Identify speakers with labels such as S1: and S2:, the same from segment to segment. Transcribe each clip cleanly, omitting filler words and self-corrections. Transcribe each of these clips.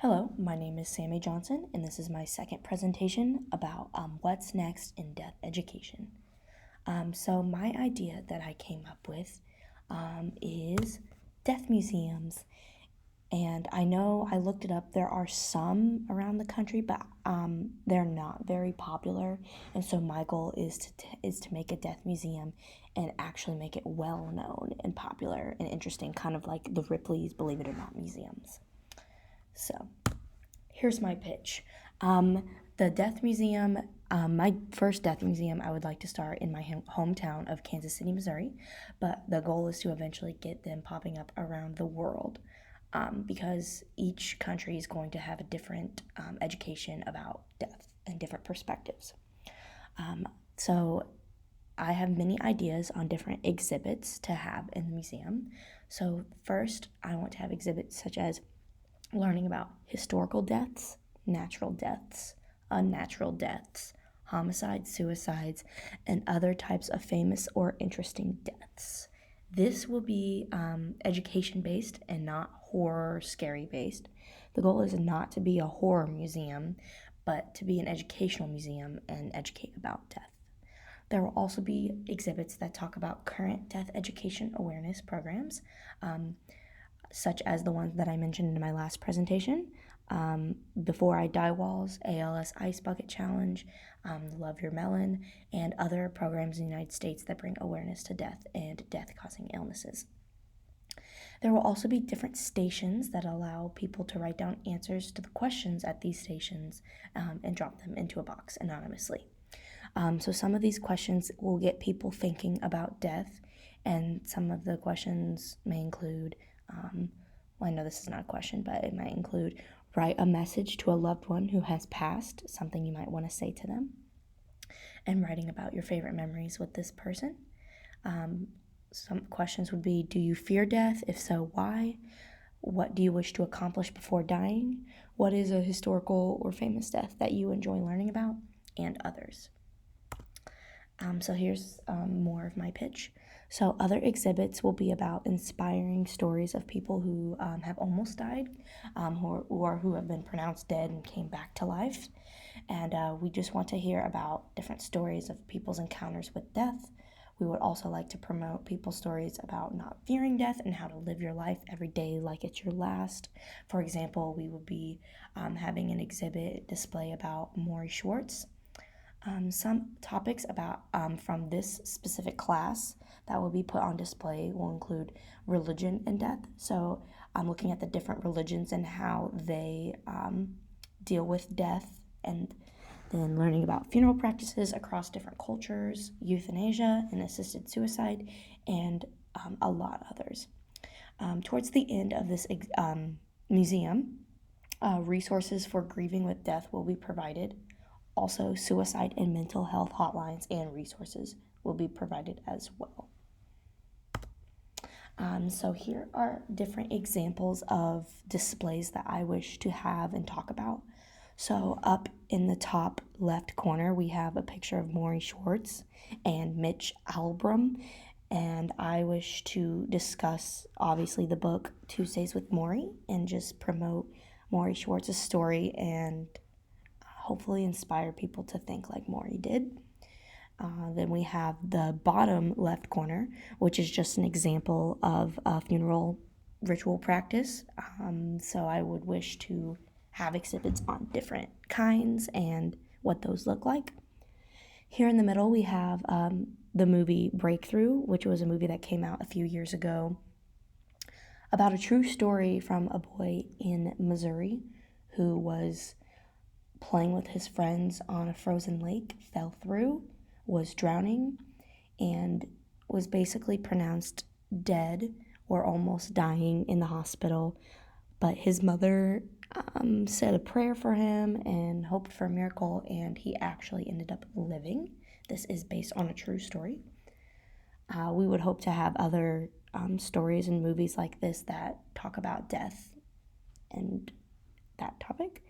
S1: Hello, my name is Sammy Johnson, and this is my second presentation about what's next in death education. So my idea that I came up with is death museums. And I know I looked it up, there are some around the country, but they're not very popular. And so my goal is to make a death museum and actually make it well known and popular and interesting, kind of like the Ripley's Believe It or Not museums. So here's my pitch. The Death Museum, my first Death Museum, I would like to start in my hometown of Kansas City, Missouri, but the goal is to eventually get them popping up around the world, because each country is going to have a different education about death and different perspectives. So I have many ideas on different exhibits to have in the museum. So first, I want to have exhibits such as learning about historical deaths, natural deaths, unnatural deaths, homicides, suicides, and other types of famous or interesting deaths. This will be education based and not horror scary based. The goal is not to be a horror museum, but to be an educational museum and educate about death. There will also be exhibits that talk about current death education awareness programs, such as the ones that I mentioned in my last presentation. Before I Die Walls, ALS Ice Bucket Challenge, Love Your Melon, and other programs in the United States that bring awareness to death and death-causing illnesses. There will also be different stations that allow people to write down answers to the questions at these stations and drop them into a box anonymously. So some of these questions will get people thinking about death, and some of the questions may include, I know this is not a question, but it might include write a message to a loved one who has passed, something you might want to say to them, and writing about your favorite memories with this person. Some questions would be, do you fear death? If so, why? What do you wish to accomplish before dying? What is a historical or famous death that you enjoy learning about? And others. So here's more of my pitch. So other exhibits will be about inspiring stories of people who have almost died, or who have been pronounced dead and came back to life. And we just want to hear about different stories of people's encounters with death. We would also like to promote people's stories about not fearing death and how to live your life every day like it's your last. For example, we would be having an exhibit display about Maury Schwartz. Some topics about from this specific class that will be put on display will include religion and death. So I'm looking at the different religions and how they deal with death, and then learning about funeral practices across different cultures, euthanasia and assisted suicide, and a lot others. Towards the end of this museum, resources for grieving with death will be provided. Also, suicide and mental health hotlines and resources will be provided as well. So here are different examples of displays that I wish to have and talk about. So up in the top left corner, we have a picture of Maury Schwartz and Mitch Albom, and I wish to discuss, obviously, the book Tuesdays with Maury and just promote Maury Schwartz's story and hopefully inspire people to think like Maury did. Then we have the bottom left corner, which is just an example of a funeral ritual practice. So I would wish to have exhibits on different kinds and what those look like. Here in the middle, we have the movie Breakthrough, which was a movie that came out a few years ago about a true story from a boy in Missouri who was playing with his friends on a frozen lake, fell through, was drowning, and was basically pronounced dead or almost dying in the hospital. But his mother said a prayer for him and hoped for a miracle, and he actually ended up living. This is based on a true story. We would hope to have other stories and movies like this that talk about death and that topic.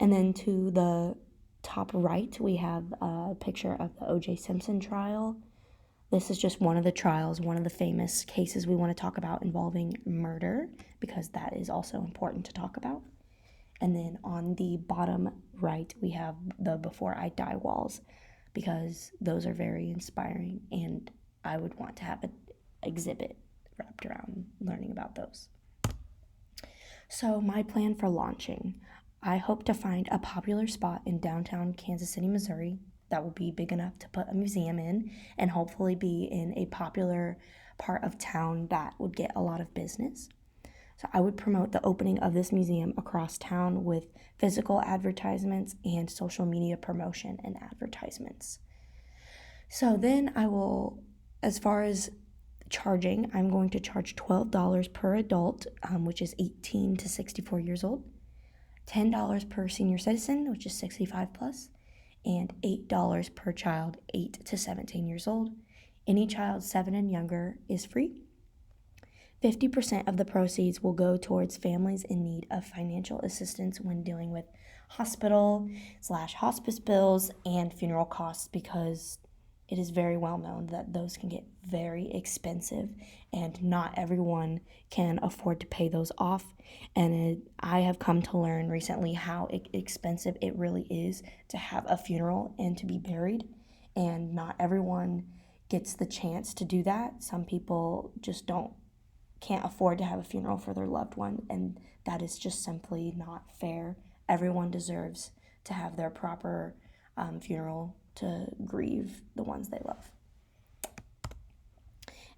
S1: And then to the top right, we have a picture of the O.J. Simpson trial. This is just one of the trials, one of the famous cases we want to talk about involving murder, because that is also important to talk about. And then on the bottom right, we have the Before I Die walls, because those are very inspiring and I would want to have an exhibit wrapped around learning about those. So, my plan for launching, I hope to find a popular spot in downtown Kansas City, Missouri that will be big enough to put a museum in and hopefully be in a popular part of town that would get a lot of business. So I would promote the opening of this museum across town with physical advertisements and social media promotion and advertisements. So then I will, as far as charging, I'm going to charge $12 per adult, which is 18 to 64 years old, $10 per senior citizen, which is 65 plus, and $8 per child 8 to 17 years old. Any child 7 and younger is free. 50% of the proceeds will go towards families in need of financial assistance when dealing with hospital/hospice bills and funeral costs, because it is very well known that those can get very expensive and not everyone can afford to pay those off. And I have come to learn recently how expensive it really is to have a funeral and to be buried, and not everyone gets the chance to do that. Some people just can't afford to have a funeral for their loved one, and that is just simply not fair. Everyone deserves to have their proper funeral to grieve the ones they love.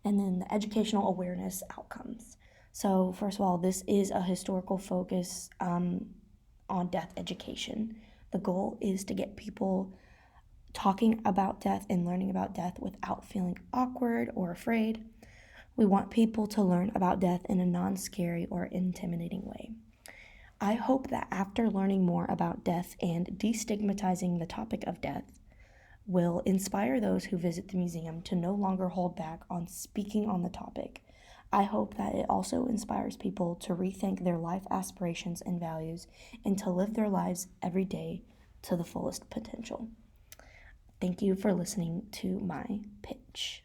S1: And then the educational awareness outcomes. So first of all, this is a historical focus on death education. The goal is to get people talking about death and learning about death without feeling awkward or afraid. We want people to learn about death in a non-scary or intimidating way. I hope that after learning more about death and destigmatizing the topic of death will inspire those who visit the museum to no longer hold back on speaking on the topic. I hope that it also inspires people to rethink their life aspirations and values and to live their lives every day to the fullest potential. Thank you for listening to my pitch.